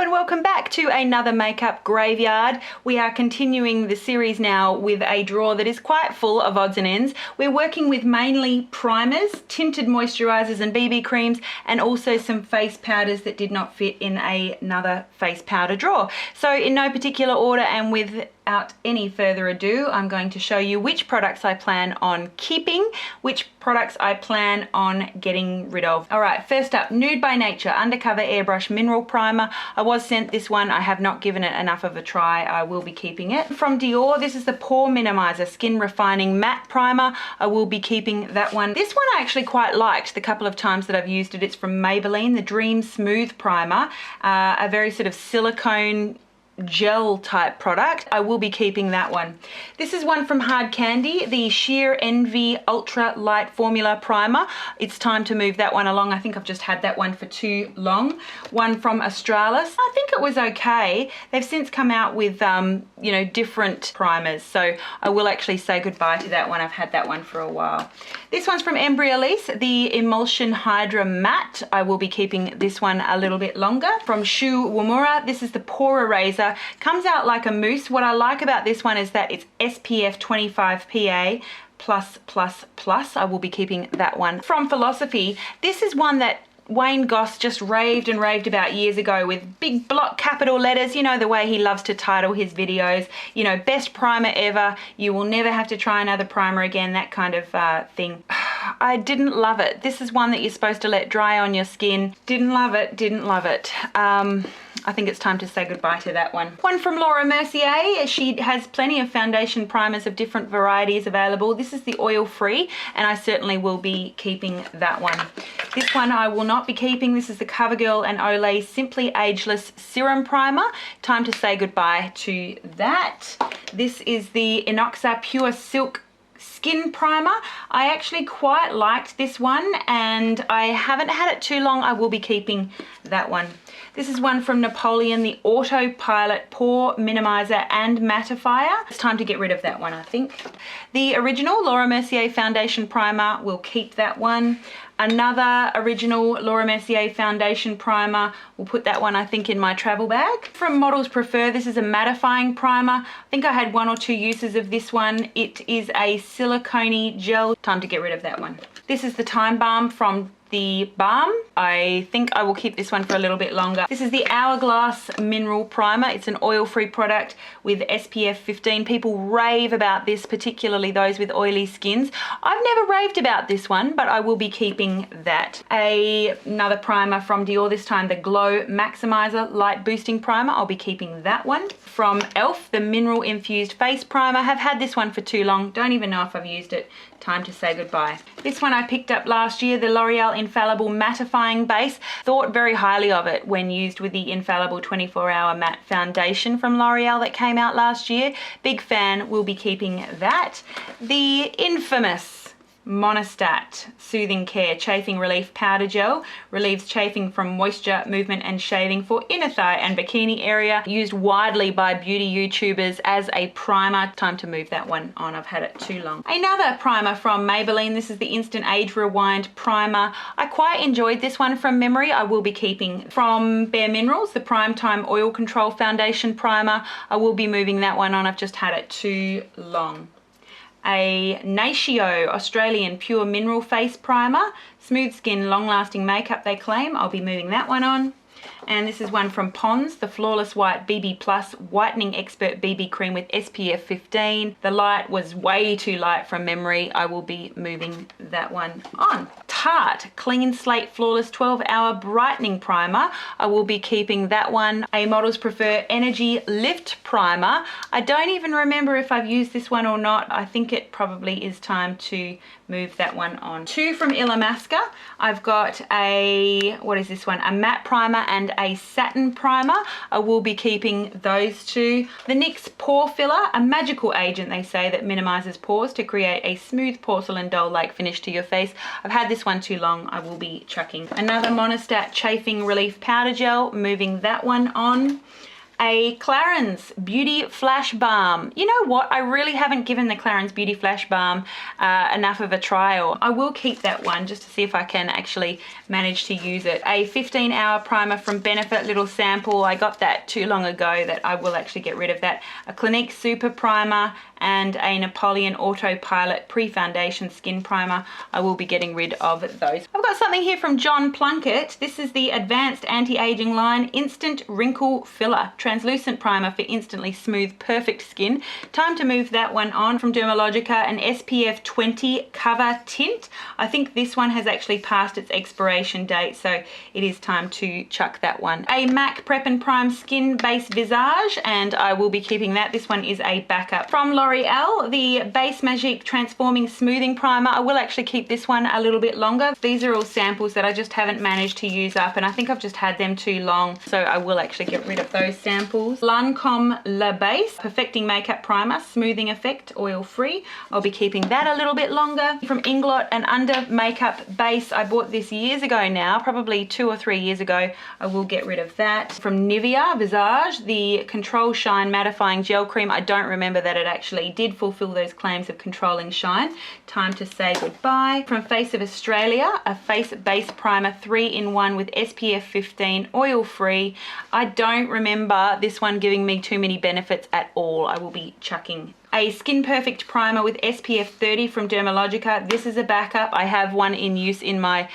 and welcome back to another makeup graveyard. We are continuing the series now with a drawer that is quite full of odds and ends. We're working with mainly primers, tinted moisturizers and BB creams, and also some face powders that did not fit in another face powder drawer. So in no particular order and without any further ado, I'm going to show you which products I plan on keeping, which products I plan on getting rid of. All right, first up, Nude by Nature Undercover Airbrush Mineral Primer. I was sent this one. I have not given it enough of a try. I will be keeping it. From Dior, this is the Pore Minimizer Skin Refining Matte Primer. I will be keeping that one. This one I actually quite liked the couple of times that I've used it. It's from Maybelline, the Dream Smooth Primer, a very sort of silicone gel type product. I will be keeping that one. This is one from Hard Candy, the Sheer Envy Ultra Light Formula Primer. It's time to move that one along. I think I've just had that one for too long. One from Australis. I think it was okay. They've since come out with, you know, different primers. So I will actually say goodbye to that one. I've had that one for a while. This one's from Embryolisse, the Emulsion Hydra Matte. I will be keeping this one a little bit longer. From Shu Uemura, this is the Pore Eraser. Comes out like a mousse. What I like about this one is that it's SPF 25 PA+++. I will be keeping that one. From Philosophy, this is one that Wayne Goss just raved and raved about years ago with big block capital letters. You know, the way he loves to title his videos, you know, best primer ever, you will never have to try another primer again, that kind of thing. I didn't love it. This is one that you're supposed to let dry on your skin. Didn't love it, didn't love it. I think it's time to say goodbye to that one. One from Laura Mercier. She has plenty of foundation primers of different varieties available. This is the oil-free, and I certainly will be keeping that one. This one I will not be keeping. This is the CoverGirl and Olay Simply Ageless Serum Primer. Time to say goodbye to that. This is the Inoxa Pure Silk Skin Primer. I actually quite liked this one, and I haven't had it too long. I will be keeping that one. This is one from Napoleon, the Autopilot Pore Minimizer and Mattifier. It's time to get rid of that one, I think. The original Laura Mercier Foundation Primer, we'll keep that one. Another original Laura Mercier Foundation Primer, we'll put that one, I think, in my travel bag. From Models Prefer, this is a mattifying primer. I think I had 1 or 2 uses of this one. It is a silicone gel. Time to get rid of that one. This is the Time Balm from the Balm. I think I will keep this one for a little bit longer. This is the Hourglass Mineral Primer. It's an oil-free product with SPF 15. People rave about this, particularly those with oily skins. I've never raved about this one, but I will be keeping that. Another primer from Dior, this time the Glow Maximizer Light Boosting Primer. I'll be keeping that one. From e.l.f., the Mineral Infused Face Primer. Have had this one for too long. Don't even know if I've used it. Time to say goodbye. This one I picked up last year, the L'Oreal Infallible Mattifying Base. Thought very highly of it when used with the Infallible 24-Hour Matte Foundation from L'Oreal that came out last year. Big fan, will be keeping that. The infamous Monistat Soothing Care Chafing Relief Powder Gel. Relieves chafing from moisture, movement and shaving for inner thigh and bikini area. Used widely by beauty YouTubers as a primer. Time to move that one on. I've had it too long. Another primer from Maybelline. This is the Instant Age Rewind Primer. I quite enjoyed this one from memory. I will be keeping. From Bare Minerals, the Primetime Oil Control Foundation Primer. I will be moving that one on. I've just had it too long. A Natio Australian Pure Mineral Face Primer. Smooth skin, long-lasting makeup, they claim. I'll be moving that one on. And this is one from Pond's, the Flawless White BB Plus Whitening Expert BB Cream with SPF 15. The light was way too light from memory. I will be moving that one on. Tarte Clean Slate Flawless 12-Hour Brightening Primer. I will be keeping that one. A Models Prefer Energy Lift Primer. I don't even remember if I've used this one or not. I think it probably is time to move that one on. 2 from Illamasqua. I've got a, what is this one? A matte primer and a satin primer. I will be keeping those 2. The NYX Pore Filler, a magical agent, they say, that minimizes pores to create a smooth porcelain doll like finish to your face. I've had this one too long. I will be chucking. Another Monistat Chafing Relief Powder Gel, moving that one on. a Clarins Beauty Flash Balm. You know what? I really haven't given the Clarins Beauty Flash Balm enough of a trial. I will keep that one just to see if I can actually manage to use it. A 15-hour primer from Benefit, little sample. I got that too long ago that I will actually get rid of that. A Clinique Super Primer and a Napoleon Autopilot Pre-Foundation Skin Primer. I will be getting rid of those. I've got something here from John Plunkett. This is the Advanced Anti-Aging Line Instant Wrinkle Filler Translucent Primer for instantly smooth, perfect skin. Time to move that one on. From Dermalogica, an SPF 20 Cover Tint. I think this one has actually passed its expiration date, so it is time to chuck that one. A MAC Prep and Prime Skin Base Visage, and I will be keeping that. This one is a backup. From L'Oreal, the Base Magic Transforming Smoothing Primer. I will actually keep this one a little bit longer. These are all samples that I just haven't managed to use up, and I think I've just had them too long, so I will actually get rid of those samples. Lancome La Base Perfecting Makeup Primer, Smoothing Effect, Oil Free. I'll be keeping that a little bit longer. From Inglot, an Under Makeup Base. I bought this years ago now, probably 2 or 3 years ago. I will get rid of that. From Nivea Visage, the Control Shine Mattifying Gel Cream. I don't remember that it actually did fulfill those claims of controlling shine. Time to say goodbye. From Face of Australia, a Face Base Primer 3-in-1 with SPF 15, oil free. I don't remember this one giving me too many benefits at all. I will be chucking. A Skin Perfect Primer with SPF 30 from Dermalogica. This is a backup. I have one in use in my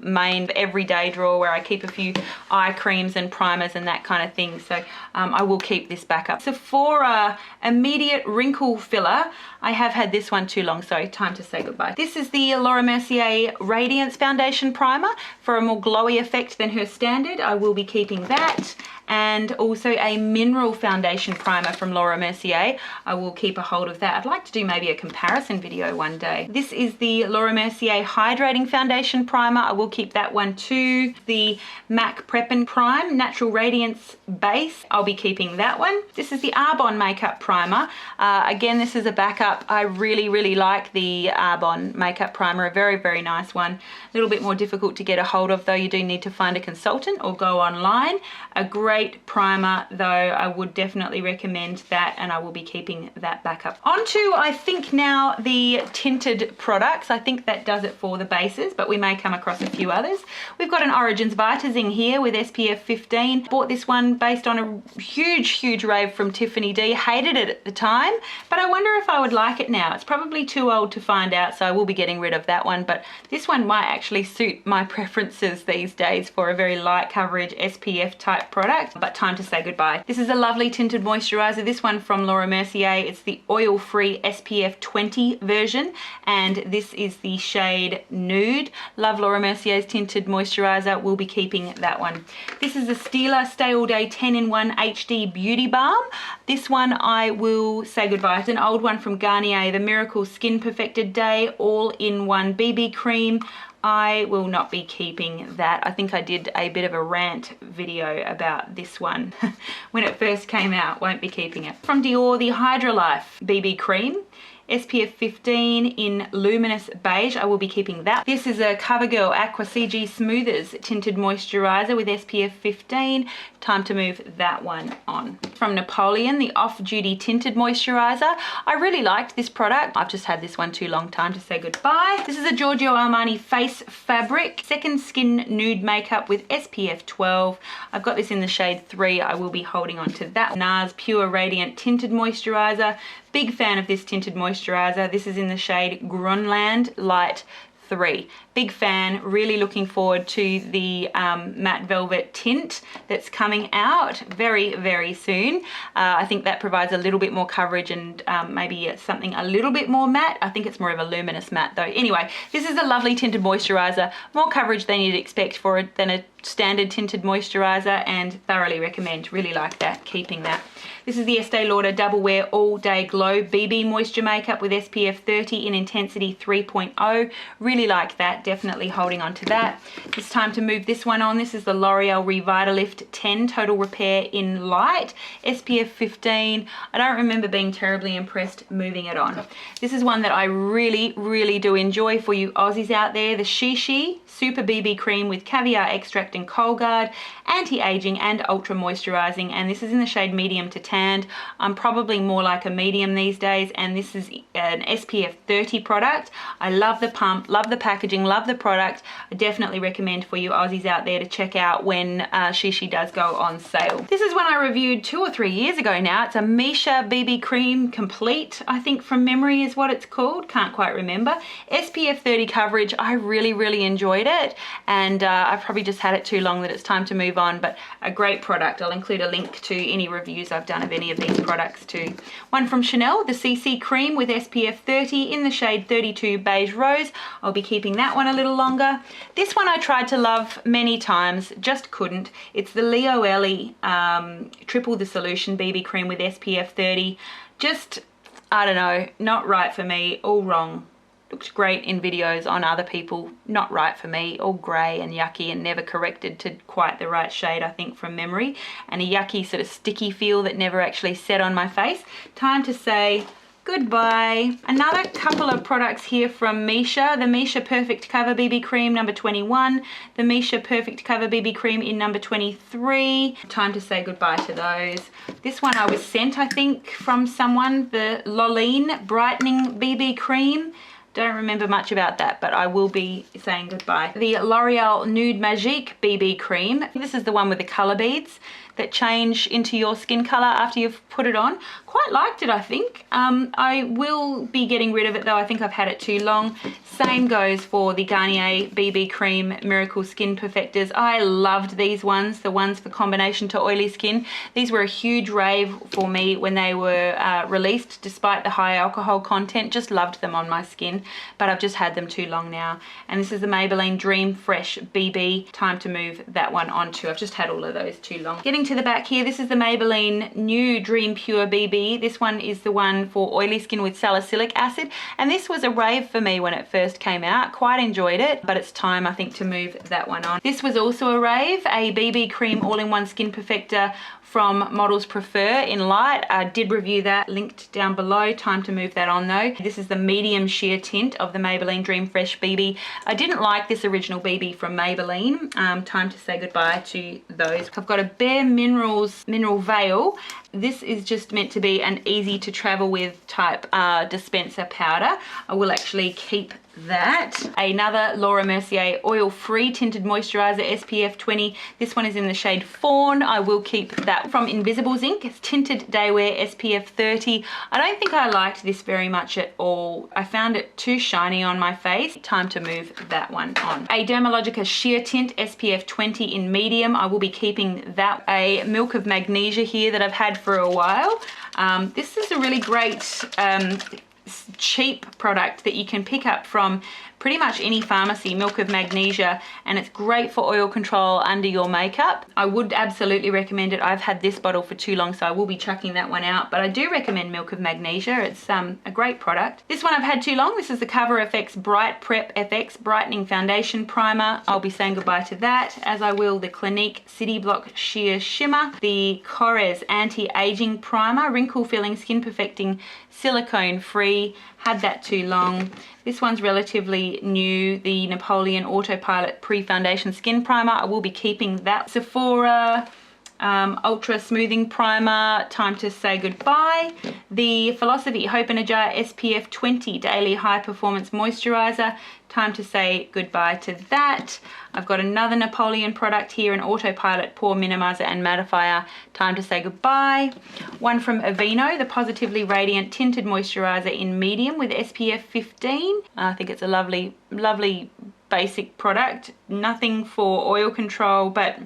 main everyday drawer where I keep a few eye creams and primers and that kind of thing. So I will keep this backup. Sephora Immediate Wrinkle Filler. I have had this one too long, so time to say goodbye. This is the Laura Mercier Radiance Foundation Primer for a more glowy effect than her standard. I will be keeping that. And also a mineral foundation primer from Laura Mercier. I will keep a hold of that. I'd like to do maybe a comparison video one day. This is the Laura Mercier Hydrating Foundation Primer. I will keep that one too. The MAC Prep and Prime Natural Radiance Base. I'll be keeping that one. This is the Arbonne Makeup Primer. Again, this is a backup. I really like the Arbonne Makeup Primer. A very nice one. A little bit more difficult to get a hold of though. You do need to find a consultant or go online. A great primer though. I would definitely recommend that, and I will be keeping that backup. On to, I think now, the tinted products. I think that does it for the bases, but we may come across a few others. We've got an Origins Vitazing here with SPF 15. Bought this one based on a huge rave from Tiffany D. Hated it at the time, but I wonder if I would like it now. It's probably too old to find out, so I will be getting rid of that one, but this one might actually suit my preferences these days for a very light coverage SPF type product. But time to say goodbye. This is a lovely tinted moisturizer. This one from Laura Mercier. It's the oil-free SPF 20 version, and this is the shade Nude. Love Laura Mercier's tinted moisturizer. We'll be keeping that one. This is a Stila Stay All Day 10-in-1 HD Beauty Balm. This one I will say goodbye. It's an old one from Garnier, the Miracle Skin Perfected Day All-in-One BB Cream. I will not be keeping that. I think I did a bit of a rant video about this one when it first came out. Won't be keeping it. From Dior, the Hydra Life BB Cream. SPF 15 in Luminous Beige. I will be keeping that. This is a CoverGirl Aqua CG Smoothers Tinted Moisturizer with SPF 15. Time to move that one on. From Napoleon, the Off Duty Tinted Moisturizer. I really liked this product. I've just had this one too long. Time to say goodbye. This is a Giorgio Armani Face Fabric Second Skin Nude Makeup with SPF 12. I've got this in the shade 3. I will be holding on to that. NARS Pure Radiant Tinted Moisturizer. Big fan of this tinted moisturizer. This is in the shade Grunland Light 3. Big fan. Really looking forward to the matte velvet tint that's coming out very soon. I think that provides a little bit more coverage and maybe something a little bit more matte. I think it's more of a luminous matte though. Anyway, this is a lovely tinted moisturizer. More coverage than you'd expect for it than a standard tinted moisturizer, and thoroughly recommend. Really like that. Keeping that. This is the Estee Lauder Double Wear All Day Glow BB Moisture Makeup with SPF 30 in intensity 3.0. Really like that, definitely holding on to that. It's time to move this one on. This is the L'Oreal Revitalift 10 Total Repair in Light, SPF 15. I don't remember being terribly impressed moving it on. This is one that I really do enjoy for you Aussies out there, the Shishi Super BB Cream with Caviar Extract and Kohlgard, anti-aging and ultra moisturizing, and this is in the shade medium to tanned. I'm probably more like a medium these days, and this is an SPF 30 product. I love the pump, love the packaging, love the product. I definitely recommend for you Aussies out there to check out when Shishi does go on sale. This is one I reviewed 2 or 3 years ago now. It's a Mesha BB Cream Complete, I think from memory is what it's called, can't quite remember. SPF 30 coverage, I really enjoyed it, and I've probably just had it too long that it's time to move on, but a great product. I'll include a link to any reviews I've done of any of these products too. One from Chanel, the CC Cream with SPF 30 in the shade 32 Beige Rose. I'll be keeping that one a little longer. This one I tried to love many times, just couldn't. It's the Leo Ellie Triple the Solution BB Cream with SPF 30. Just, I don't know, not right for me, all wrong. Looked great in videos on other people, not right for me, all grey and yucky and never corrected to quite the right shade, I think, from memory, and a yucky sort of sticky feel that never actually set on my face. Time to say goodbye. Another couple of products here from Mesha, the Mesha Perfect Cover BB Cream number 21, the Mesha Perfect Cover BB Cream in number 23. Time to say goodbye to those. This one I was sent, I think, from someone, the Lolene Brightening BB Cream. Don't remember much about that, but I will be saying goodbye. The L'Oreal Nude Magique BB Cream. This is the one with the colour beads that change into your skin colour after you've put it on. Quite liked it, I think. I will be getting rid of it though. I think I've had it too long. Same goes for the Garnier BB Cream Miracle Skin Perfectors. I loved these ones, the ones for combination to oily skin. These were a huge rave for me when they were released, despite the high alcohol content. Just loved them on my skin, but I've just had them too long now. And this is the Maybelline Dream Fresh BB. Time to move that one on too. I've just had all of those too long. Getting to the back here, this is the Maybelline New Dream Pure BB. This one is the one for oily skin with salicylic acid, and this was a rave for me when it first came out. Quite enjoyed it, but it's time, I think, to move that one on. This was also a rave, a BB Cream All-in-One Skin Perfector from Models Prefer in Light. I did review that, linked down below. Time to move that on though. This is the medium sheer tint of the Maybelline Dream Fresh BB. I didn't like this original BB from Maybelline. Time to say goodbye to those. I've got a Bare Minerals Mineral Veil. This is just meant to be an easy to travel with type dispenser powder. I will actually keep that. Another Laura Mercier oil-free tinted moisturizer, SPF 20. This one is in the shade Fawn. I will keep that. From Invisible Zinc, it's Tinted Daywear SPF 30. I don't think I liked this very much at all. I found it too shiny on my face. Time to move that one on. A Dermalogica Sheer Tint SPF 20 in medium. I will be keeping that. A Milk of Magnesia here that I've had for a while. This is a really great cheap product that you can pick up from pretty much any pharmacy, Milk of Magnesia, and it's great for oil control under your makeup. I would absolutely recommend it. I've had this bottle for too long, so I will be chucking that one out, but I do recommend Milk of Magnesia. It's a great product. This one I've had too long. This is the Cover FX Bright Prep FX Brightening Foundation Primer. I'll be saying goodbye to that, as I will the Clinique City Block Sheer Shimmer, the Korres Anti-Aging Primer, Wrinkle Filling Skin Perfecting Silicone Free. Had that too long. This one's relatively new, the Napoleon Autopilot Pre-Foundation Skin Primer. I will be keeping that. Sephora Ultra Smoothing Primer. Time to say goodbye. The Philosophy Hope in a Jar SPF 20 Daily High Performance Moisturizer. Time to say goodbye to that. I've got another Napoleon product here, an Autopilot Pore Minimizer and Mattifier. Time to say goodbye. One from Aveeno, the Positively Radiant Tinted Moisturizer in medium with SPF 15. I think it's a lovely basic product. Nothing for oil control, but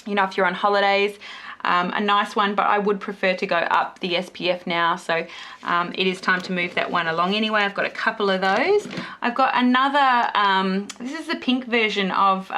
you know, if you're on holidays, a nice one, but I would prefer to go up the SPF now, so it is time to move that one along anyway. I've got a couple of those. I've got another, this is the pink version of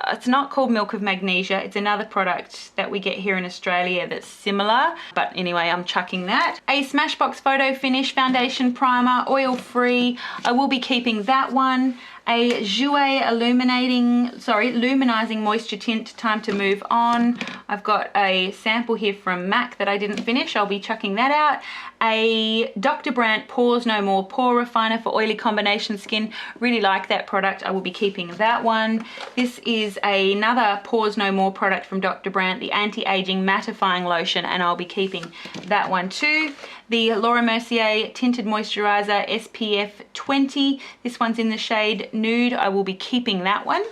it's not called Milk of Magnesia. It's another product that we get here in Australia that's similar. But anyway, I'm chucking that. A Smashbox Photo Finish Foundation Primer, oil free. I will be keeping that one. A Jouer Luminizing Moisture Tint, Time to Move On. I've got a sample here from MAC that I didn't finish. I'll be chucking that out. A Dr. Brandt Pores No More Pore Refiner for oily combination skin. Really like that product. I will be keeping that one. This is another Pores No More product from Dr. Brandt, the Anti-Aging Mattifying Lotion, and I'll be keeping that one too. The Laura Mercier Tinted Moisturizer SPF 20. This one's in the shade Nude. I will be keeping that one.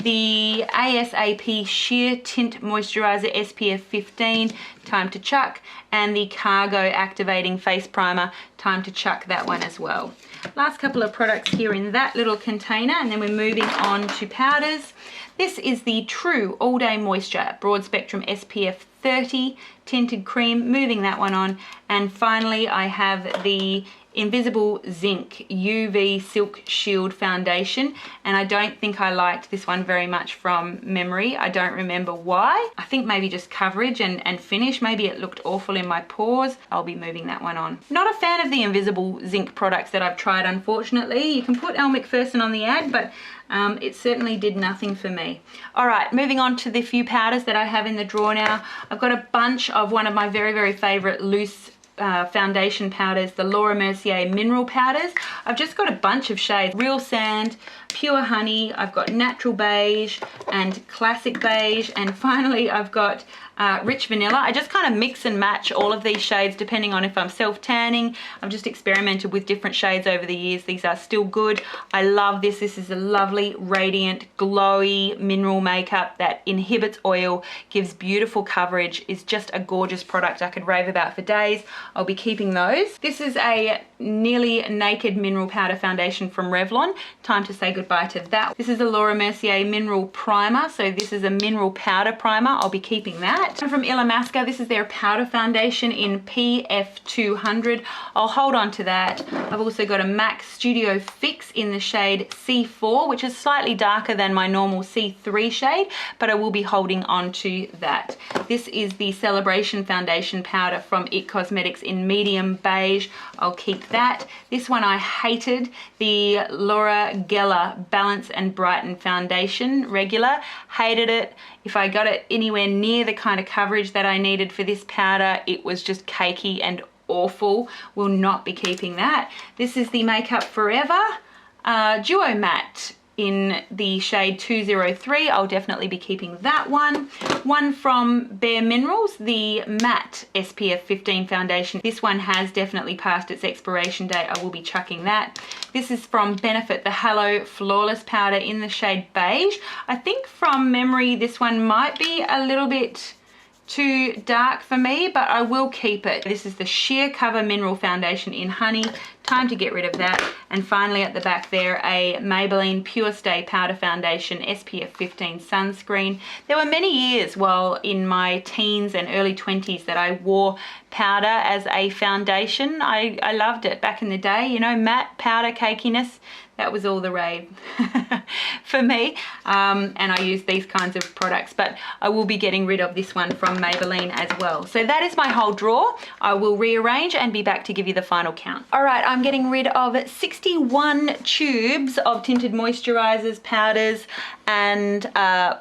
The ASAP Sheer Tint Moisturizer SPF 15. Time to chuck. And the Cargo Activating Face Primer. Time to chuck that one as well. Last couple of products here in that little container, and then we're moving on to powders. This is the True All Day Moisture Broad Spectrum SPF 30 Tinted Cream, moving that one on. And finally, I have the Invisible Zinc UV Silk Shield Foundation, and I don't think I liked this one very much from memory. I don't remember why. I think maybe just coverage and finish. Maybe it looked awful in my pores. I'll be moving that one on. Not a fan of the Invisible Zinc products that I've tried, unfortunately. You can put Elle Macpherson on the ad, but it certainly did nothing for me. All right, moving on to the few powders that I have in the drawer now. I've got a bunch of one of my very, very favorite loose foundation powders, the Laura Mercier mineral powders. I've just got a bunch of shades: Real Sand, Pure Honey, I've got Natural Beige and Classic Beige, and finally I've got Rich Vanilla. I just kind of mix and match all of these shades depending on if I'm self-tanning. I've just experimented with different shades over the years. These are still good. I love this. This is a lovely, radiant, glowy mineral makeup that inhibits oil, gives beautiful coverage, is just a gorgeous product I could rave about for days. I'll be keeping those. This is a Nearly Naked Mineral Powder Foundation from Revlon. Time to say goodbye to that. This is a Laura Mercier Mineral Primer. So this is a mineral powder primer. I'll be keeping that. And from Illamasqua, this is their powder foundation in PF200. I'll hold on to that. I've also got a MAC Studio Fix in the shade C4, which is slightly darker than my normal C3 shade, but I will be holding on to that. This is the Celebration Foundation Powder from IT Cosmetics in medium beige. I'll keep that. This one I hated, the Laura Geller Balance and Brighten Foundation regular. Hated it. If I got it anywhere near the kind of coverage that I needed for this powder, it was just cakey and awful. Will not be keeping that. This is the Makeup Forever Duo Matte in the shade 203. I'll definitely be keeping that one. One from Bare Minerals, the Matte SPF 15 foundation. This one has definitely passed its expiration date. I will be chucking that. This is from Benefit, the Halo Flawless Powder in the shade Beige. I think from memory this one might be a little bit too dark for me, but I will keep it. This is the Sheer Cover Mineral Foundation in Honey. Time to get rid of that. And finally at the back there, a Maybelline Pure Stay Powder Foundation SPF 15 sunscreen. There were many years while in my teens and early 20s that I wore powder as a foundation. I loved it back in the day, you know, matte powder cakiness. That was all the rave for me, and I use these kinds of products, but I will be getting rid of this one from Maybelline as well. So that is my whole drawer. I will rearrange and be back to give you the final count. All right, I'm getting rid of 61 tubes of tinted moisturizers, powders, and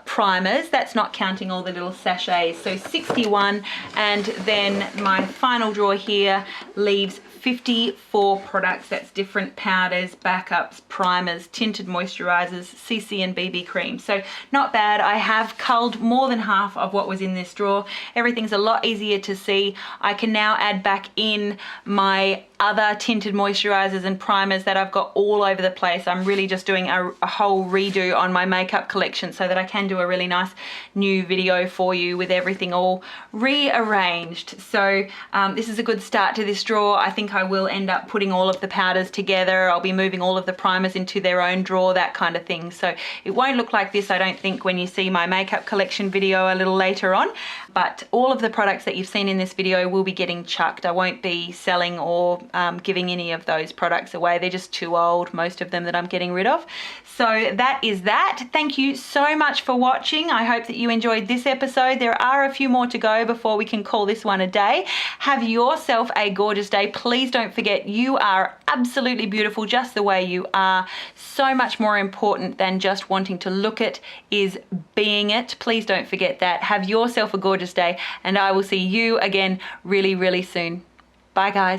primers. That's not counting all the little sachets, so 61, and then my final drawer here leaves 54 products. That's different powders, backups, primers, tinted moisturizers, CC and BB cream. So not bad. I have culled more than half of what was in this drawer. Everything's a lot easier to see. I can now add back in my other tinted moisturizers and primers that I've got all over the place. I'm really just doing a whole redo on my makeup collection so that I can do a really nice new video for you with everything all rearranged. So this is a good start to this drawer. I think I will end up putting all of the powders together. I'll be moving all of the primers into their own drawer, that kind of thing. So it won't look like this, I don't think, when you see my makeup collection video a little later on. but all of the products that you've seen in this video will be getting chucked. I won't be selling or giving any of those products away. They're just too old, most of them, that I'm getting rid of. So that is that. Thank you so much for watching. I hope that you enjoyed this episode. There are a few more to go before we can call this one a day. Have yourself a gorgeous day. Please don't forget, you are absolutely beautiful just the way you are. So much more important than just wanting to look it is being it. Please don't forget that. Have yourself a gorgeous day, and I will see you again really, really soon. Bye, guys.